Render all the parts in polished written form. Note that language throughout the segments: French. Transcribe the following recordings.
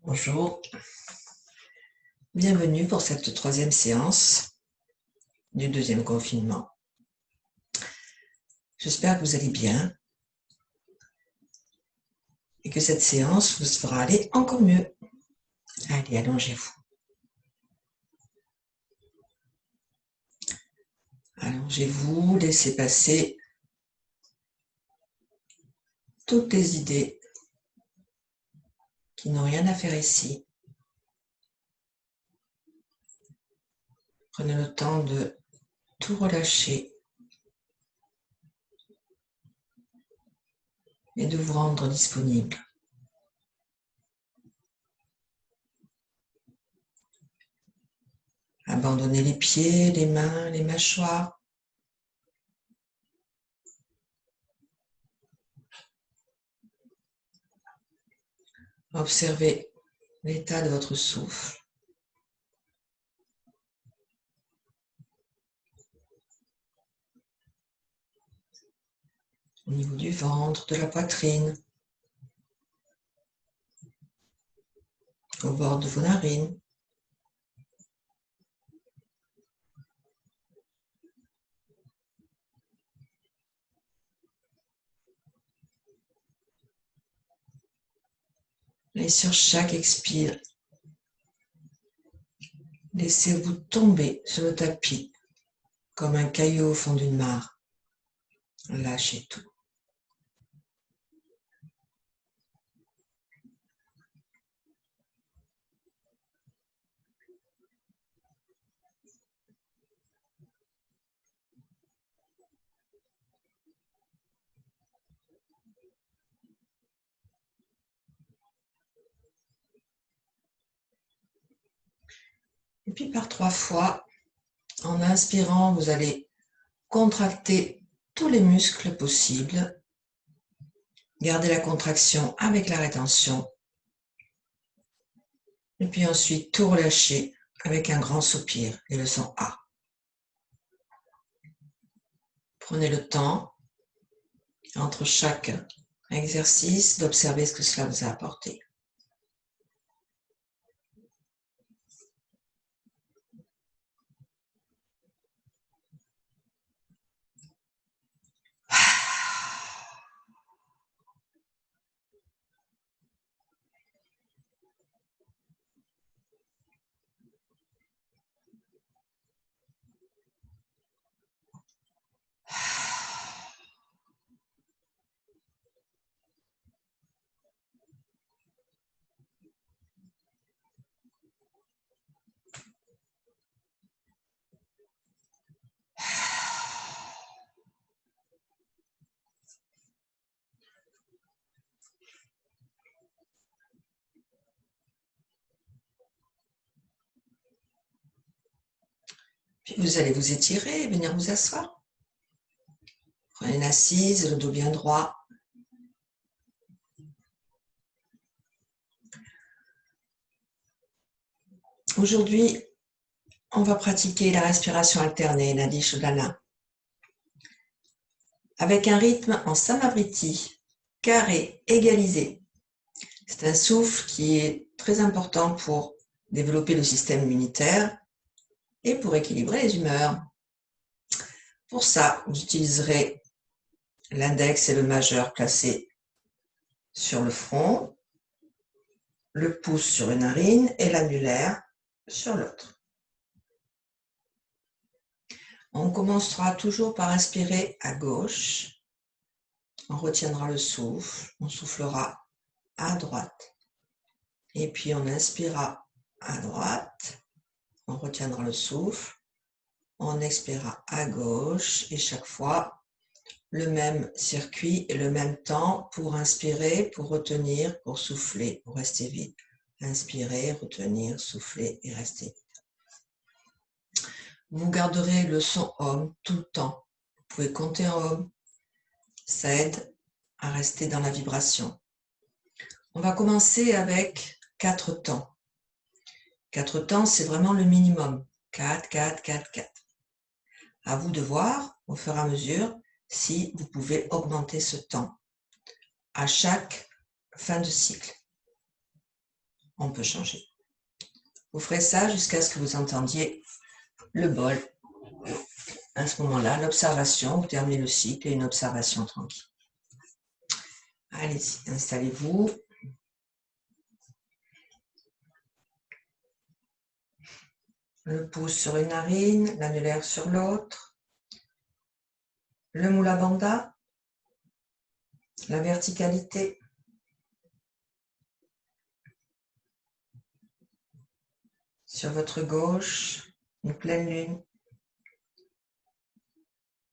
Bonjour, bienvenue pour cette troisième séance du deuxième confinement. J'espère que vous allez bien et que cette séance vous fera aller encore mieux. Allez, allongez-vous. Allongez-vous, laissez passer toutes les idées qui n'ont rien à faire ici. Prenez le temps de tout relâcher et de vous rendre disponible. Abandonnez les pieds, les mains, les mâchoires. Observez l'état de votre souffle. Au niveau du ventre, de la poitrine, au bord de vos narines. Et sur chaque expire, laissez-vous tomber sur le tapis comme un caillou au fond d'une mare. Lâchez tout. Et puis par 3 fois, en inspirant, vous allez contracter tous les muscles possibles. Gardez la contraction avec la rétention. Et puis ensuite, tout relâcher avec un grand soupir et le son A. Prenez le temps, entre chaque exercice, d'observer ce que cela vous a apporté. Puis vous allez vous étirer, venir vous asseoir. Prenez une assise, le dos bien droit. Aujourd'hui, on va pratiquer la respiration alternée, Nadi Shodhana, avec un rythme en Samavriti, carré, égalisé. C'est un souffle qui est très important pour développer le système immunitaire et pour équilibrer les humeurs. Pour ça, vous utiliserez l'index et le majeur placés sur le front, le pouce sur une narine et l'annulaire sur l'autre. On commencera toujours par inspirer à gauche. On retiendra le souffle, on soufflera à droite. Et puis on inspirera à droite, on retiendra le souffle, on expirera à gauche et chaque fois le même circuit et le même temps pour inspirer, pour retenir, pour souffler, pour rester vide. Inspirer, retenir, souffler et rester vide. Vous garderez le son OM tout le temps. Vous pouvez compter en OM. Ça aide à rester dans la vibration. On va commencer avec 4 temps. 4 temps, c'est vraiment le minimum. 4, 4, 4, 4. À vous de voir, au fur et à mesure, si vous pouvez augmenter ce temps à chaque fin de cycle. on peut changer. Vous ferez ça jusqu'à ce que vous entendiez le bol. À ce moment-là, l'observation, vous terminez le cycle et une observation tranquille. Allez-y, installez-vous. Le pouce sur une narine, l'annulaire sur l'autre. Le Mula Bandha, la verticalité. Sur votre gauche, une pleine lune.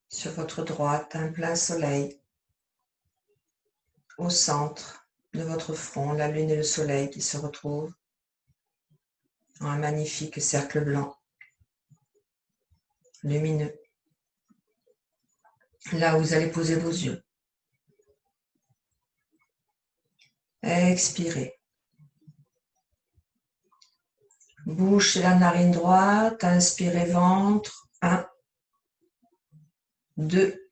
Sur votre droite, un plein soleil. Au centre de votre front, la lune et le soleil qui se retrouvent en un magnifique cercle blanc, lumineux. Là où vous allez poser vos yeux. Expirez. Bouche et la narine droite, inspirez ventre, 1, 2,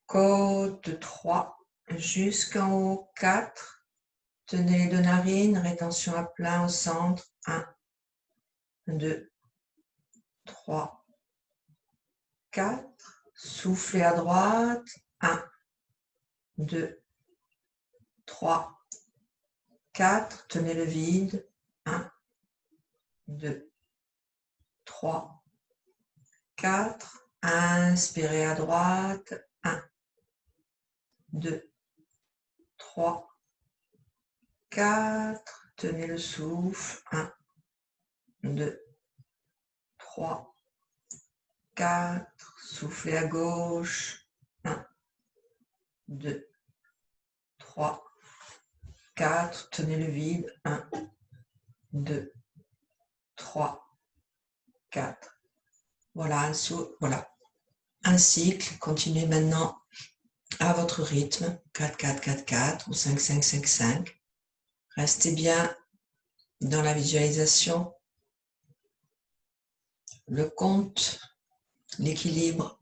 côte 3, jusqu'en haut 4, tenez les deux narines, rétention à plein au centre, 1, 2, 3, 4, soufflez à droite, 1, 2, 3, 4, tenez le vide, 1, 2, 3, 4, inspirez à droite, 1, 2, 3, 4, tenez le souffle, 1, 2, 3, 4, soufflez à gauche, 1, 2, 3, 4, tenez le vide, 1, 2, 3, 4. Voilà, voilà. Un cycle, continuez maintenant à votre rythme, 4, 4, 4, 4 ou 5, 5, 5, 5. Restez bien dans la visualisation, le compte, l'équilibre.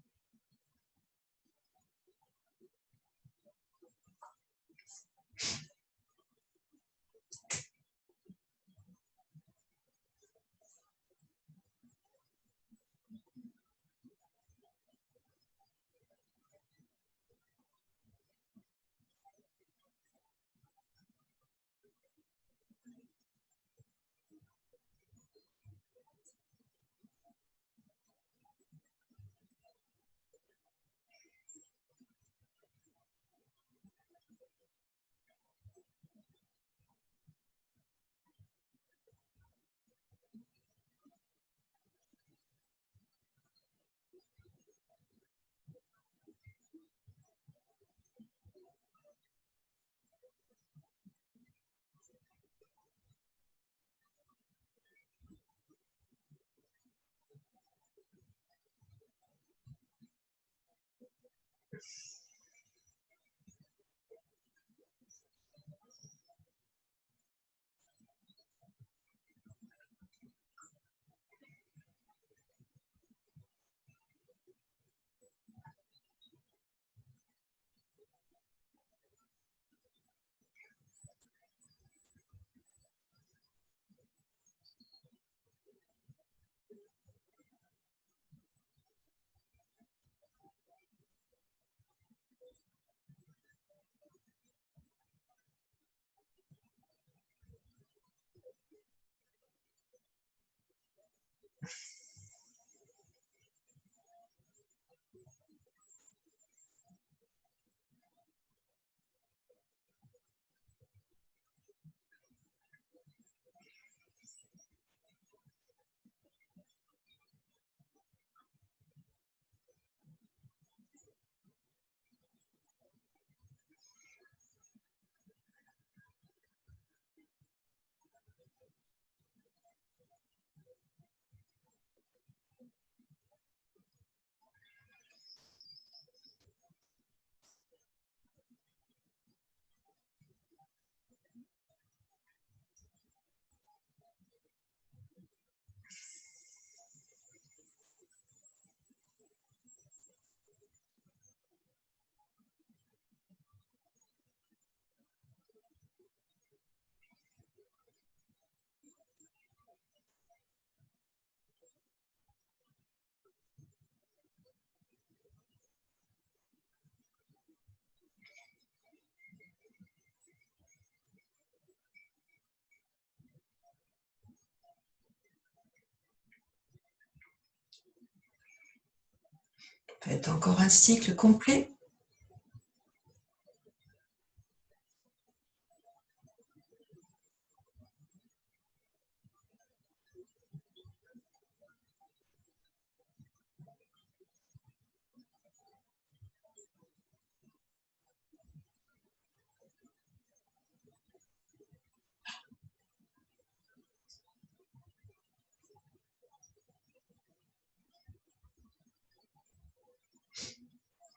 Faites encore un cycle complet.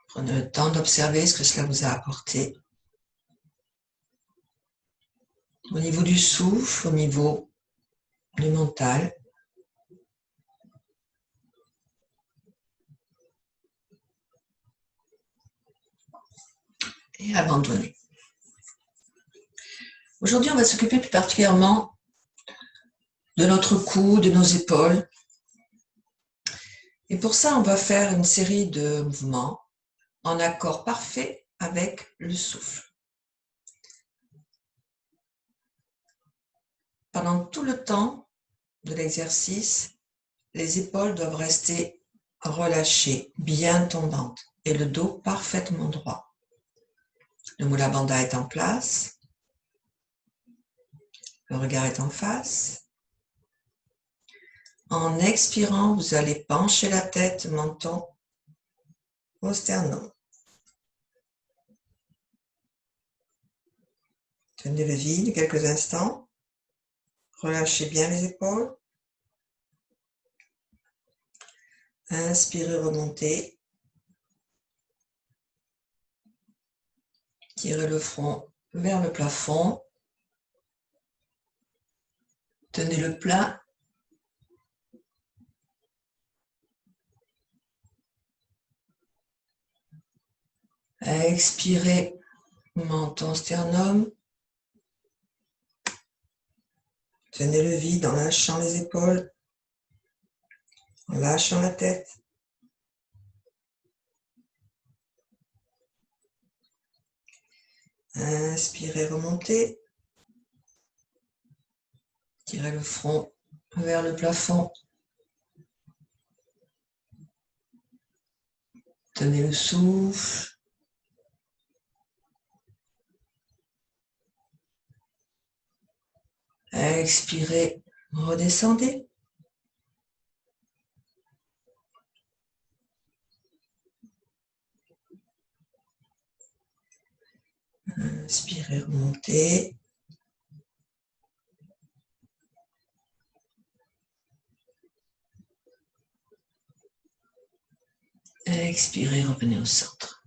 Prenez le temps d'observer ce que cela vous a apporté. Au niveau du souffle, au niveau du mental. Et abandonner. Aujourd'hui, on va s'occuper plus particulièrement de notre cou, de nos épaules. Et pour ça, on va faire une série de mouvements en accord parfait avec le souffle. Pendant tout le temps de l'exercice, les épaules doivent rester relâchées, bien tombantes, et le dos parfaitement droit. Le Mula Bandha est en place, le regard est en face. En expirant, vous allez pencher la tête, menton au sternum. Tenez le vide quelques instants. Relâchez bien les épaules. Inspirez, remontez. Tirez le front vers le plafond. Tenez le plat. Expirez, menton, sternum. Tenez le vide en lâchant les épaules, en lâchant la tête. Inspirez, remontez. Tirez le front vers le plafond. Tenez le souffle. Expirez, redescendez. Inspirez, remontez. Expirez, revenez au centre.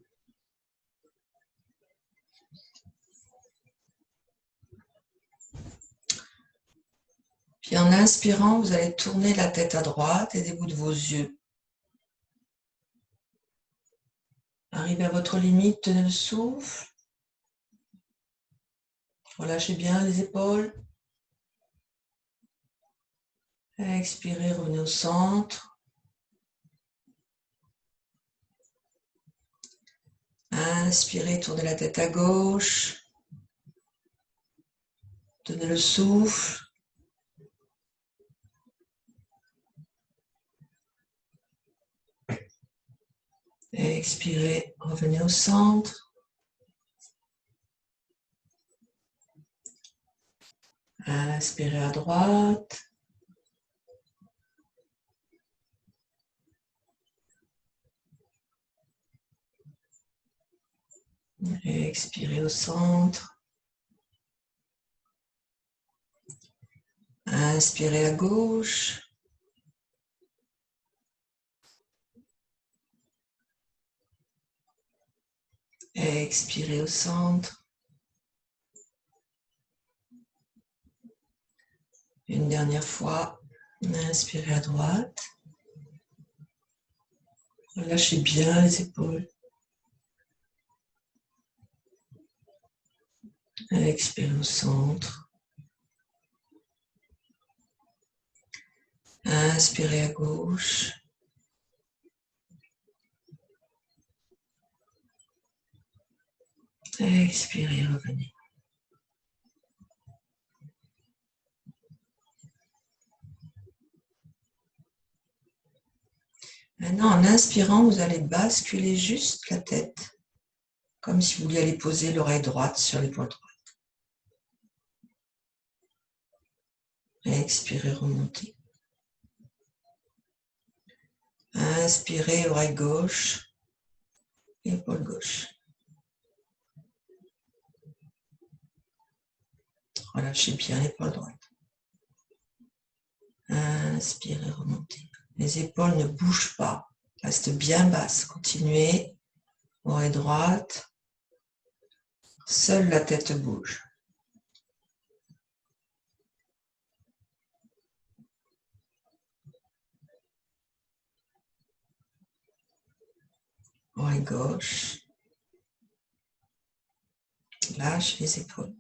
Puis en inspirant, vous allez tourner la tête à droite, aidez-vous de vos yeux. Arrivez à votre limite, tenez le souffle. Relâchez bien les épaules. Expirez, revenez au centre. Inspirez, tournez la tête à gauche. Tenez le souffle. Expirez, revenez au centre. Inspirez à droite. Expirez au centre. Inspirez à gauche. Expirez au centre. Une dernière fois. Inspirez à droite. Relâchez bien les épaules. Expirez au centre. Inspirez à gauche. Expirez, revenez. Maintenant, en inspirant, vous allez basculer juste la tête, comme si vous vouliez aller poser l'oreille droite sur l'épaule droite. Expirez, remontez. Inspirez, oreille gauche, épaule gauche. Relâchez bien l'épaule droite. Inspirez, remontez. Les épaules ne bougent pas, restent bien basses. Continuez, oreille droite. Seule la tête bouge. Oreille gauche. Lâche les épaules.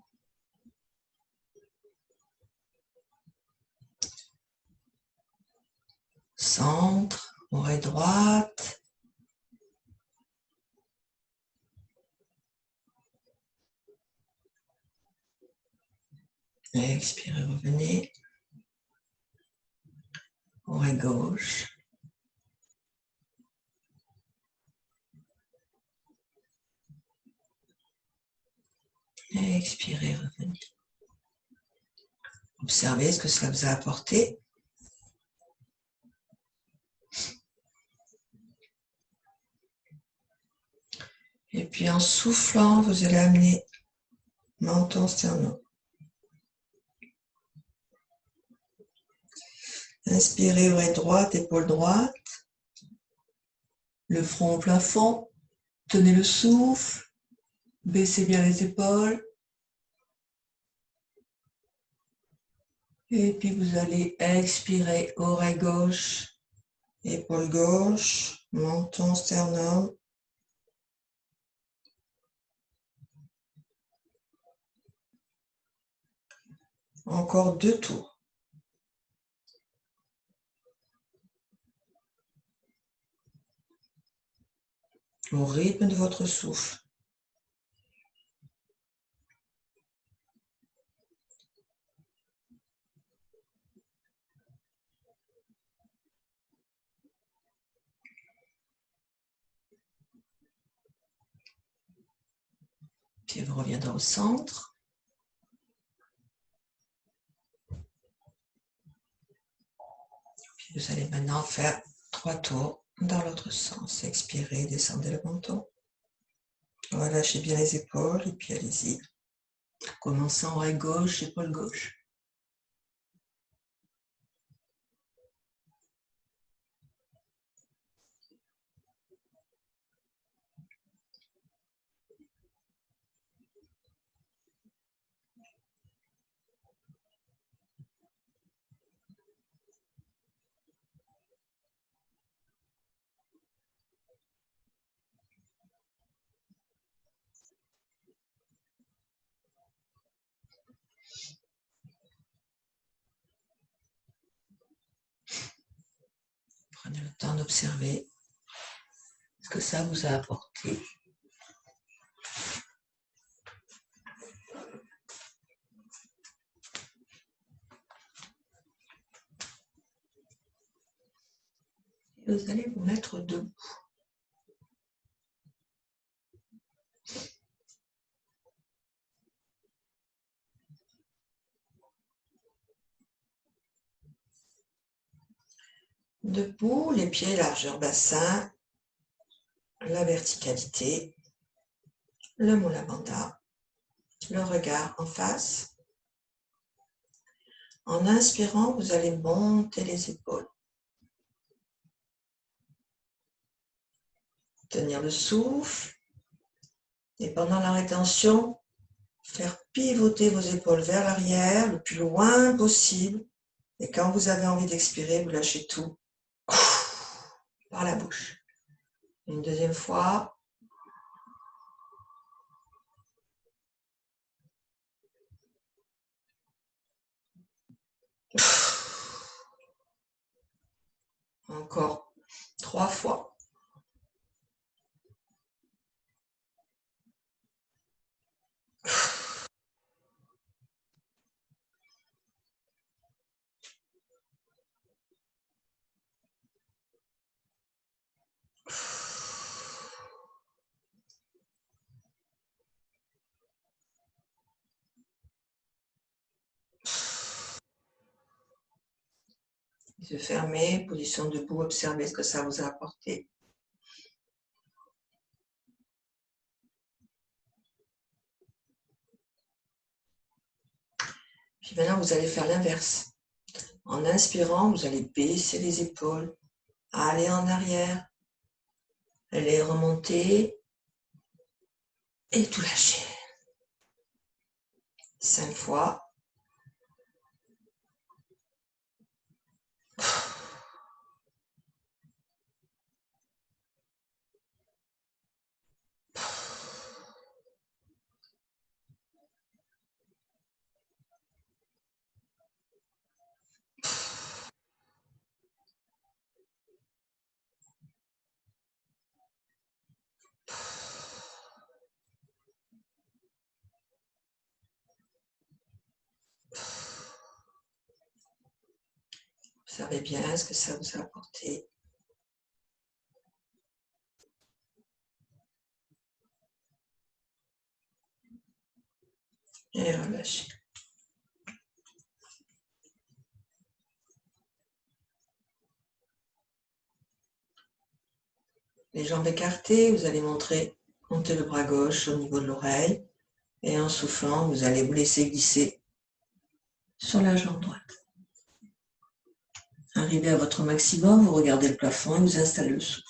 Centre, oreille droite. Expirez, revenez. Oreille gauche. Expirez, revenez. Observez ce que cela vous a apporté. Et puis en soufflant, vous allez amener menton, sternum. Inspirez, oreille droite, épaule droite. Le front au plafond. Tenez le souffle. Baissez bien les épaules. Et puis vous allez expirer, oreille gauche, épaule gauche, menton, sternum. Encore 2 tours. Au rythme de votre souffle. Puis vous reviendrez au centre. Puis vous allez maintenant faire 3 tours dans l'autre sens. Expirez, descendez le menton. Relâchez bien les épaules et puis allez-y. Commençons oreille gauche, épaule gauche. Prenez le temps d'observer ce que ça vous a apporté. Et vous allez vous mettre debout. Debout, les pieds largeur bassin, la verticalité, le Mula Bandha, le regard en face. En inspirant, vous allez monter les épaules. Tenir le souffle. Et pendant la rétention, faire pivoter vos épaules vers l'arrière le plus loin possible. Et quand vous avez envie d'expirer, vous lâchez tout par la bouche. Une deuxième fois. Encore 3 fois. Les yeux fermés, position debout, observez ce que ça vous a apporté. Puis maintenant, vous allez faire l'inverse. En inspirant, vous allez baisser les épaules, aller en arrière, les remonter et tout lâcher. 5 fois. Observez bien ce que ça vous a apporté. Et relâchez. Les jambes écartées, vous allez monter le bras gauche au niveau de l'oreille. Et en soufflant, vous allez vous laisser glisser sur la jambe droite. Arrivez à votre maximum, vous regardez le plafond et vous installez le souffle.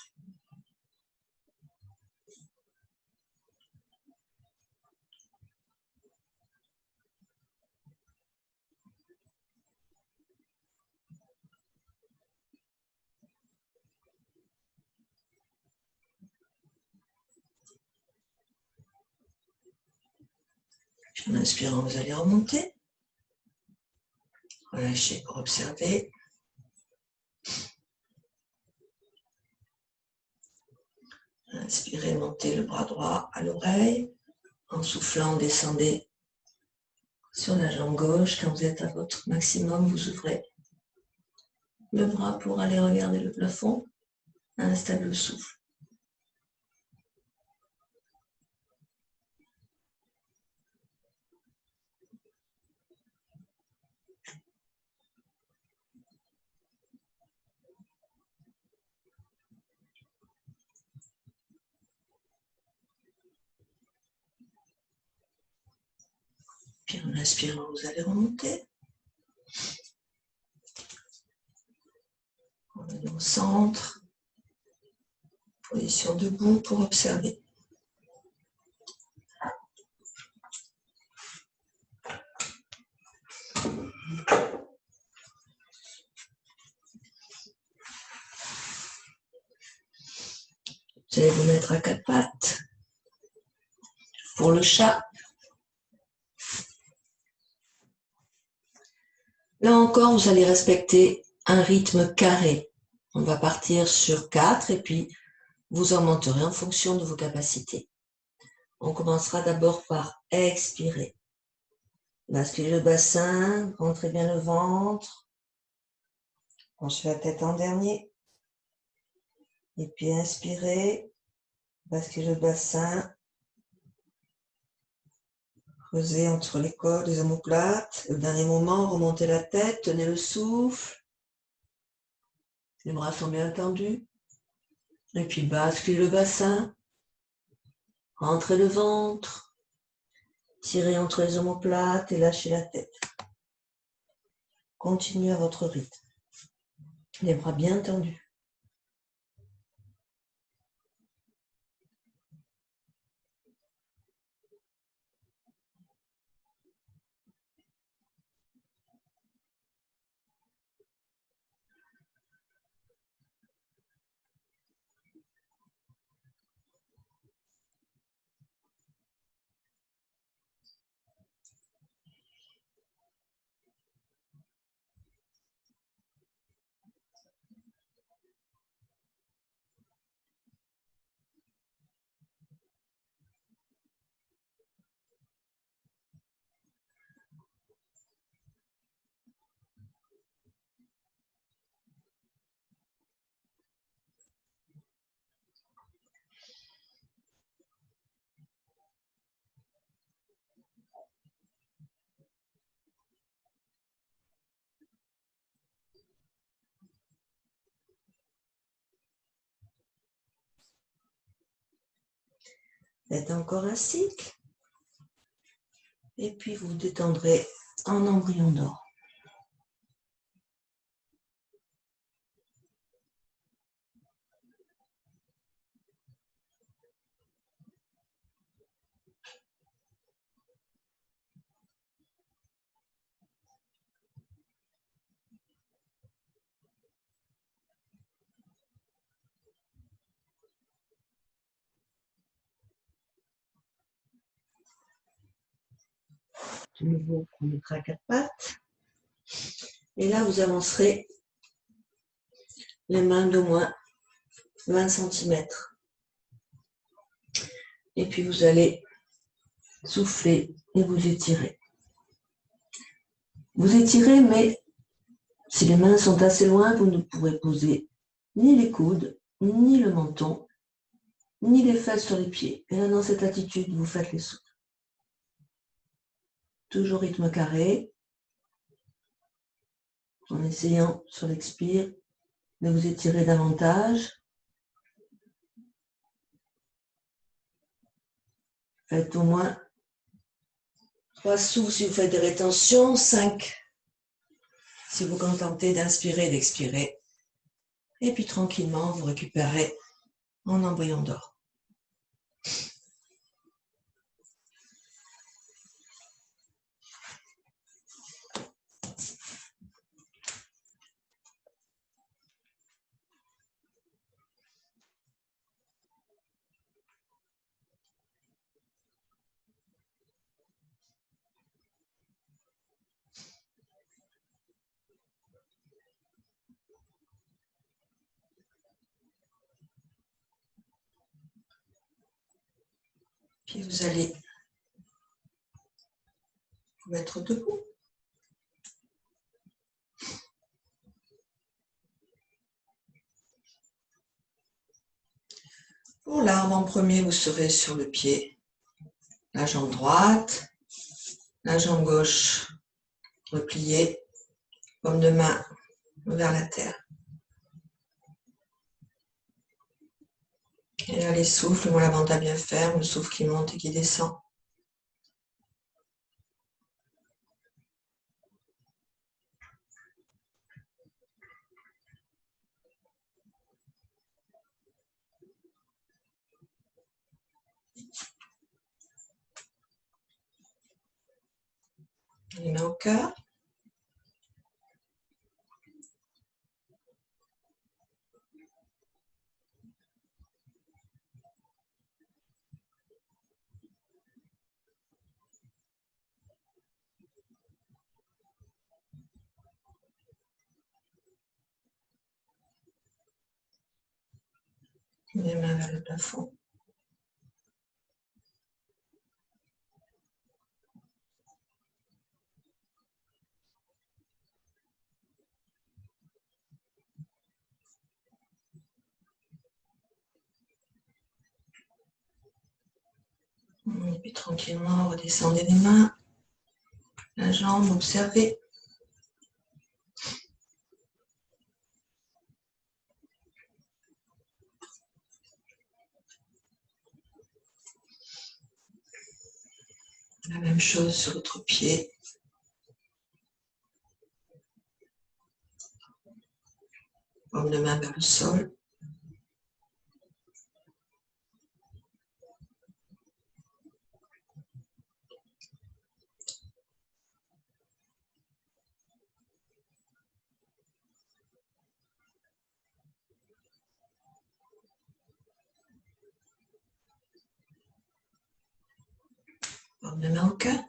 En inspirant, vous allez remonter. Relâchez pour observer. Inspirez, montez le bras droit à l'oreille. En soufflant, descendez sur la jambe gauche. Quand vous êtes à votre maximum, vous ouvrez le bras pour aller regarder le plafond. Installez le souffle. Puis en inspirant, vous allez remonter. Revenez au centre. Position debout pour observer. Vous allez vous mettre à 4 pattes. Pour le chat. Là encore, vous allez respecter un rythme carré. On va partir sur 4 et puis vous en monterez en fonction de vos capacités. On commencera d'abord par expirer. Basculez le bassin, rentrez bien le ventre. Penchez la tête en dernier. Et puis inspirez. Basculez le bassin. Creusez entre les côtes, les omoplates. Au dernier moment, remontez la tête, tenez le souffle. Les bras sont bien tendus. Et puis basculez le bassin. Rentrez le ventre. Tirez entre les omoplates et lâchez la tête. Continuez à votre rythme. Les bras bien tendus. Faites encore un cycle. Et puis vous détendrez en embryon d'or. De nouveau, on mettra à quatre pattes. Et là, vous avancerez les mains d'au moins 20 cm. Et puis vous allez souffler et vous étirer. Vous étirez, mais si les mains sont assez loin, vous ne pourrez poser ni les coudes, ni le menton, ni les fesses sur les pieds. Et là, dans cette attitude, vous faites les souffles. Toujours rythme carré, en essayant sur l'expire de vous étirer davantage. Faites au moins 3 souffles si vous faites des rétentions, 5 si vous contentez d'inspirer et d'expirer. Et puis tranquillement, vous récupérez en embryon d'or. Puis vous allez vous mettre debout. Pour l'arbre, en premier, vous serez sur le pied, la jambe droite, la jambe gauche repliée, paume de main vers la terre. Et là, les souffles, voilà, la ventre bien ferme, le souffle qui monte et qui descend. Les mains au cœur. Les mains vers le plafond. Et puis tranquillement, redescendez les mains, la jambe, observez. La même chose sur l'autre pied. Paume de main vers le sol. Paume de main au cœur.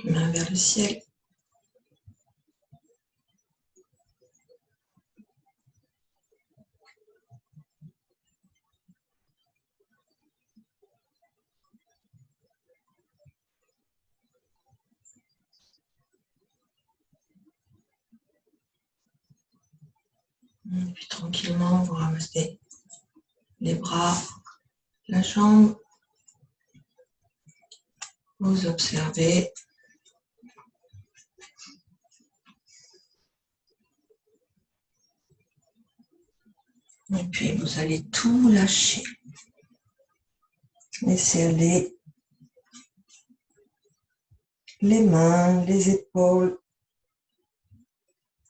Main vers le ciel. Et puis tranquillement, vous ramassez les bras, la jambe. Vous observez. Et puis vous allez tout lâcher. Laissez aller les mains, les épaules,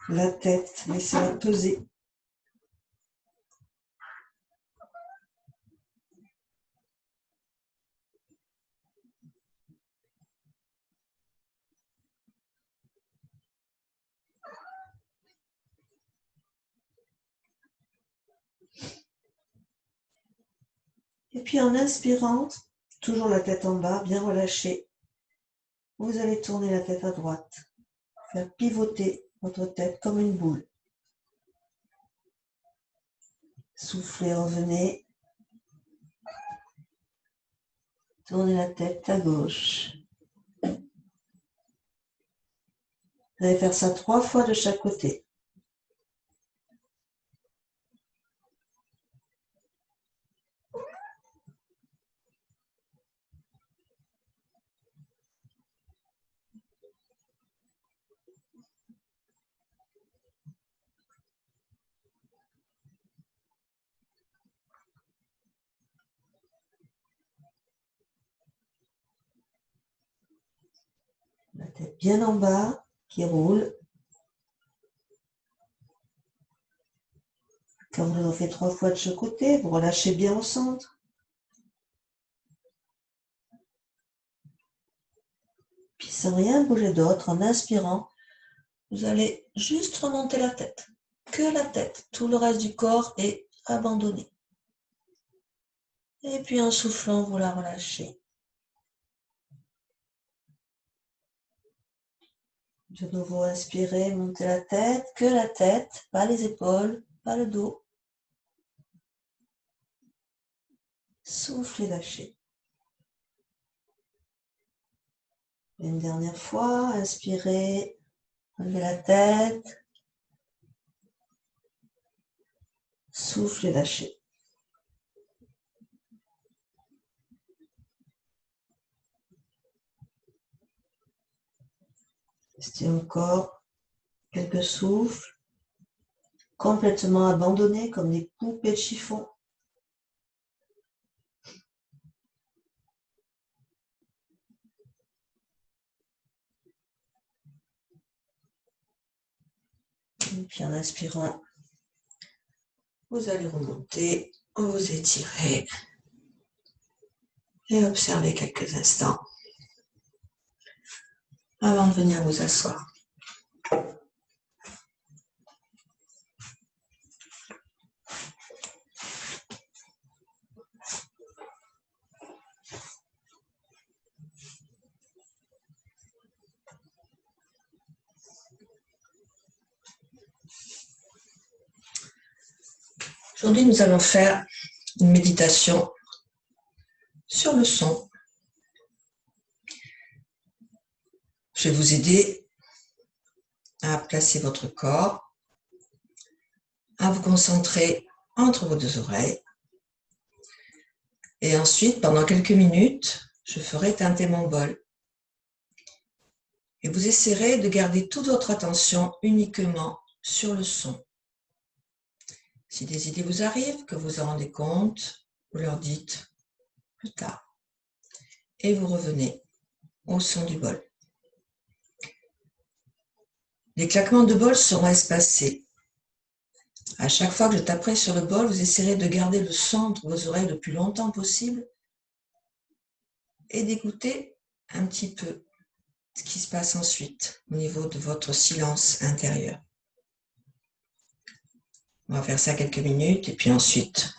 la tête, laissez-la peser. Et puis en inspirant, toujours la tête en bas, bien relâchée, vous allez tourner la tête à droite, faire pivoter votre tête comme une boule. Soufflez, revenez. Tournez la tête à gauche. Vous allez faire ça 3 fois de chaque côté. La tête bien en bas, qui roule. Quand vous l'avez fait 3 fois de chaque côté, vous relâchez bien au centre. Puis sans rien bouger d'autre, en inspirant, vous allez juste remonter la tête. Que la tête. Tout le reste du corps est abandonné. Et puis en soufflant, vous la relâchez. De nouveau, inspirez, montez la tête, que la tête, pas les épaules, pas le dos. Soufflez, lâchez. Une dernière fois, inspirez, levez la tête. Soufflez, lâchez. Restez encore quelques souffles, complètement abandonnés comme des poupées de chiffon. Et puis en inspirant, vous allez remonter, vous étirer et observer quelques instants avant de venir vous asseoir. Aujourd'hui, nous allons faire une méditation sur le son. Je vais vous aider à placer votre corps, à vous concentrer entre vos 2 oreilles. Et ensuite, pendant quelques minutes, je ferai tinter mon bol. Et vous essaierez de garder toute votre attention uniquement sur le son. Si des idées vous arrivent, que vous en rendez compte, vous leur dites plus tard. Et vous revenez au son du bol. Les claquements de bol seront espacés. À chaque fois que je taperai sur le bol, vous essaierez de garder le son entre vos oreilles le plus longtemps possible et d'écouter un petit peu ce qui se passe ensuite au niveau de votre silence intérieur. On va faire ça quelques minutes et puis ensuite,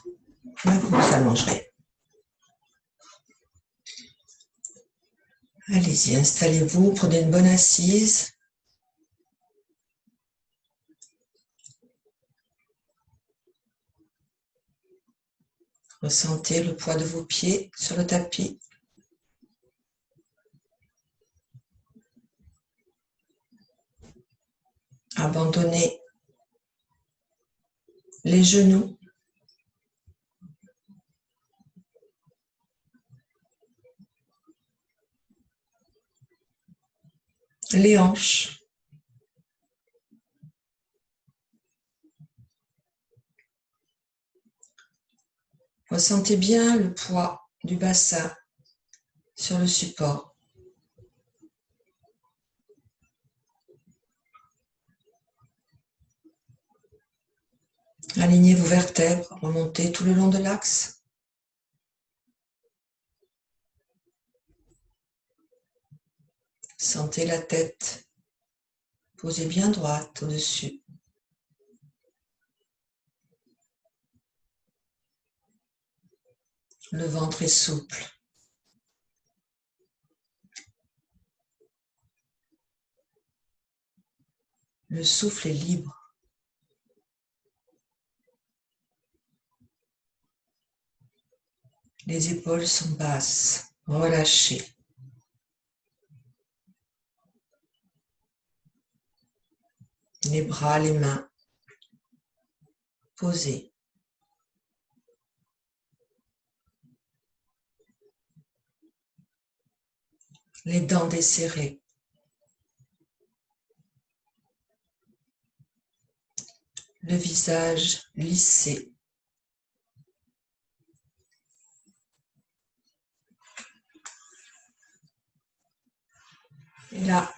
vous vous allongerez. Allez-y, installez-vous, prenez une bonne assise. Ressentez le poids de vos pieds sur le tapis. Abandonnez les genoux, les hanches, ressentez bien le poids du bassin sur le support. Alignez vos vertèbres, remontez tout le long de l'axe. Sentez la tête posée bien droite au-dessus. Le ventre est souple. Le souffle est libre. Les épaules sont basses, relâchées. Les bras, les mains posés. Les dents desserrées. Le visage lissé. Et là,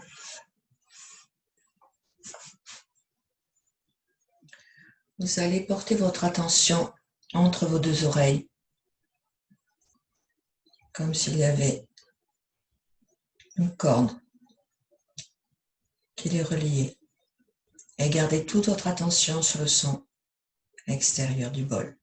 vous allez porter votre attention entre vos deux oreilles, comme s'il y avait une corde qui les reliait. Et gardez toute votre attention sur le son extérieur du bol.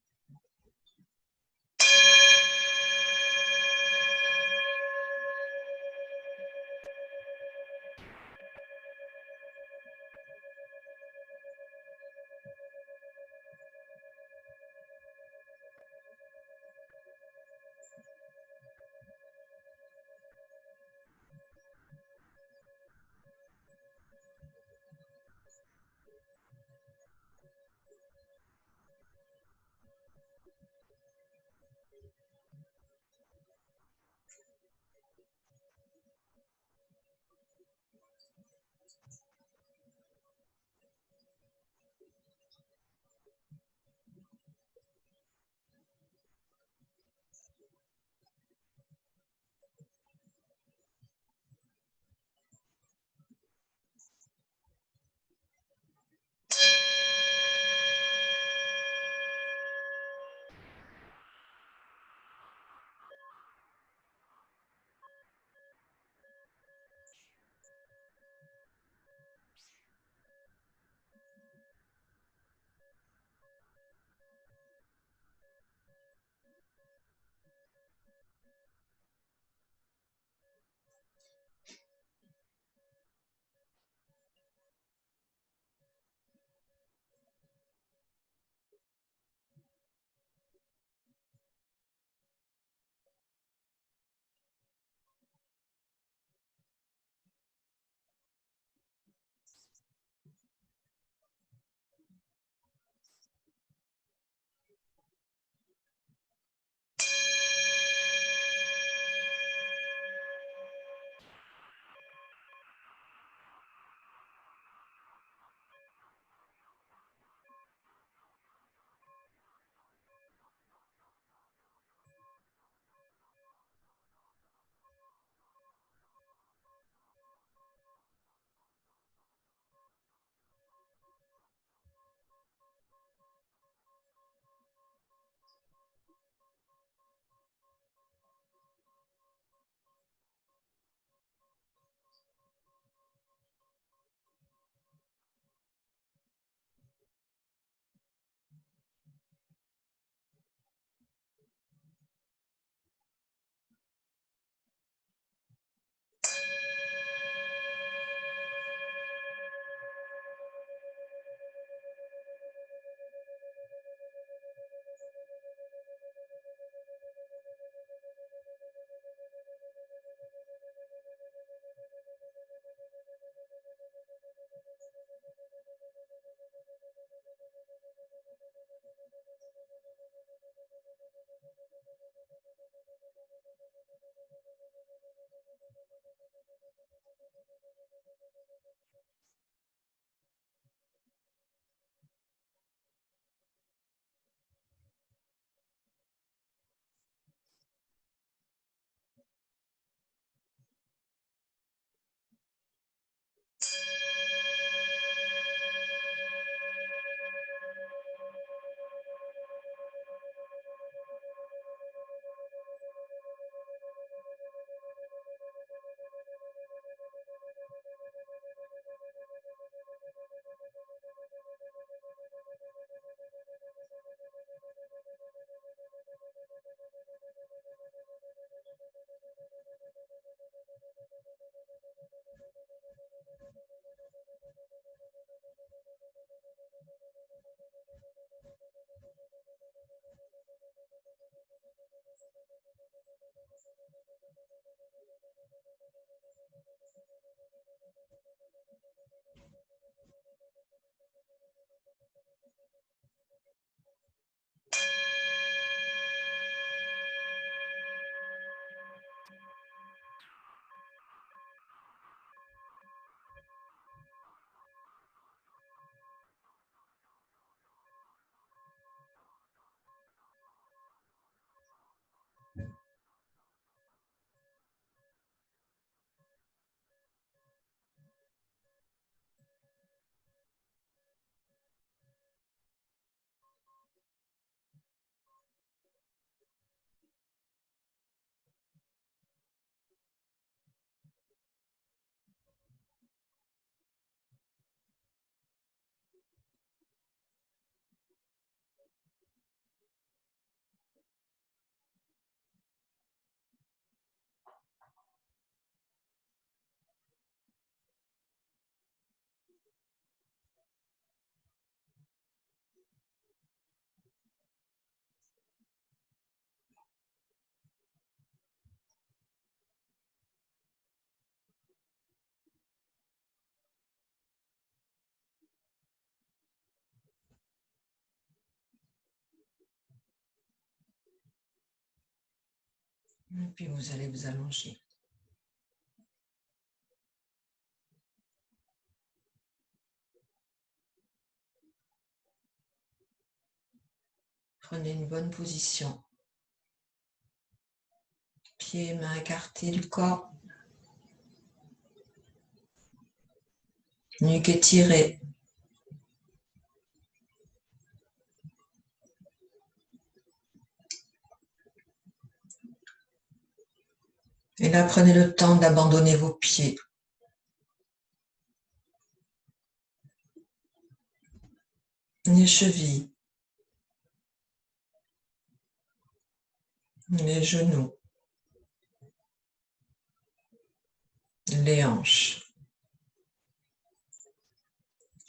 Et puis vous allez vous allonger. Prenez une bonne position. Pieds et mains écartés du corps. Nuque étirée. Et là, prenez le temps d'abandonner vos pieds. Les chevilles. Les genoux. Les hanches.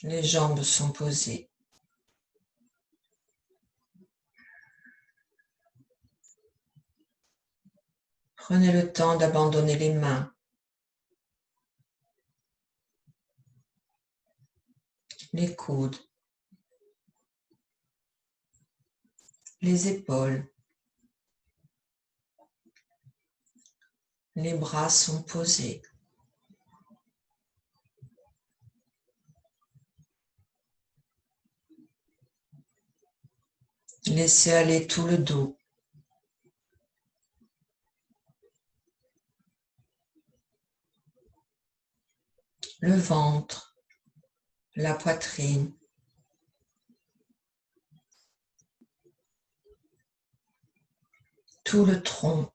Les jambes sont posées. Prenez le temps d'abandonner les mains, les coudes, les épaules. Les bras sont posés. Laissez aller tout le dos. Le ventre, la poitrine. Tout le tronc.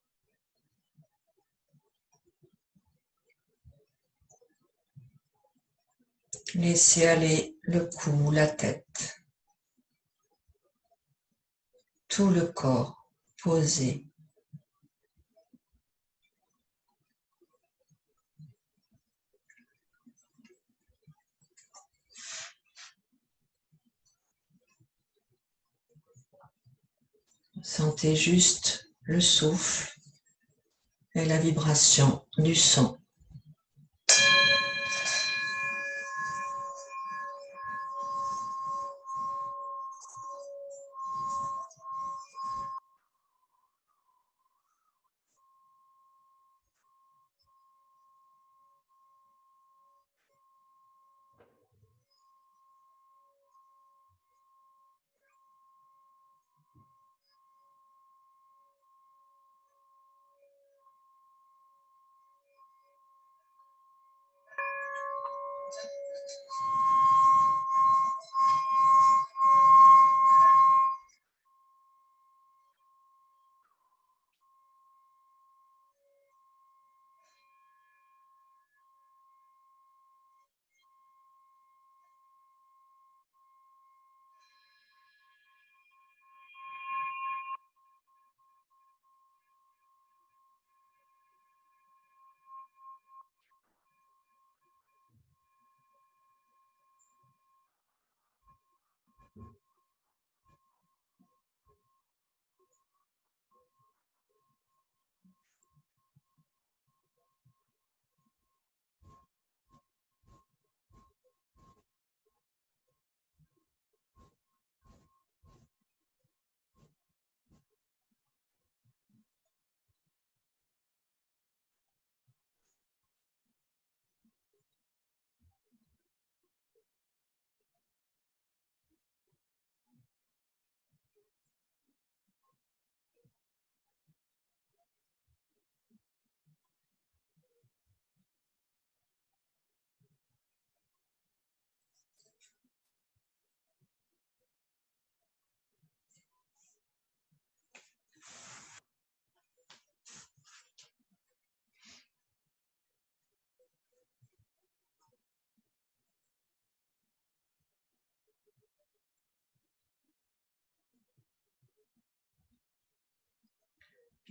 Laissez aller le cou, la tête. Tout le corps posé. Sentez juste le souffle et la vibration du son.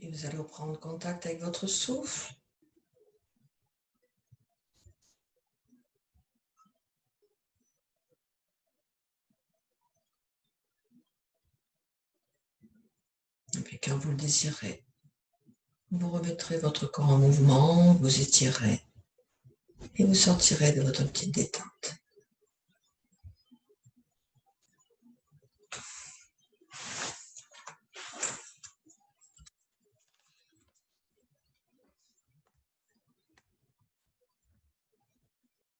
Puis vous allez reprendre contact avec votre souffle. Et puis quand vous le désirez, vous remettrez votre corps en mouvement, vous étirez et vous sortirez de votre petite détente.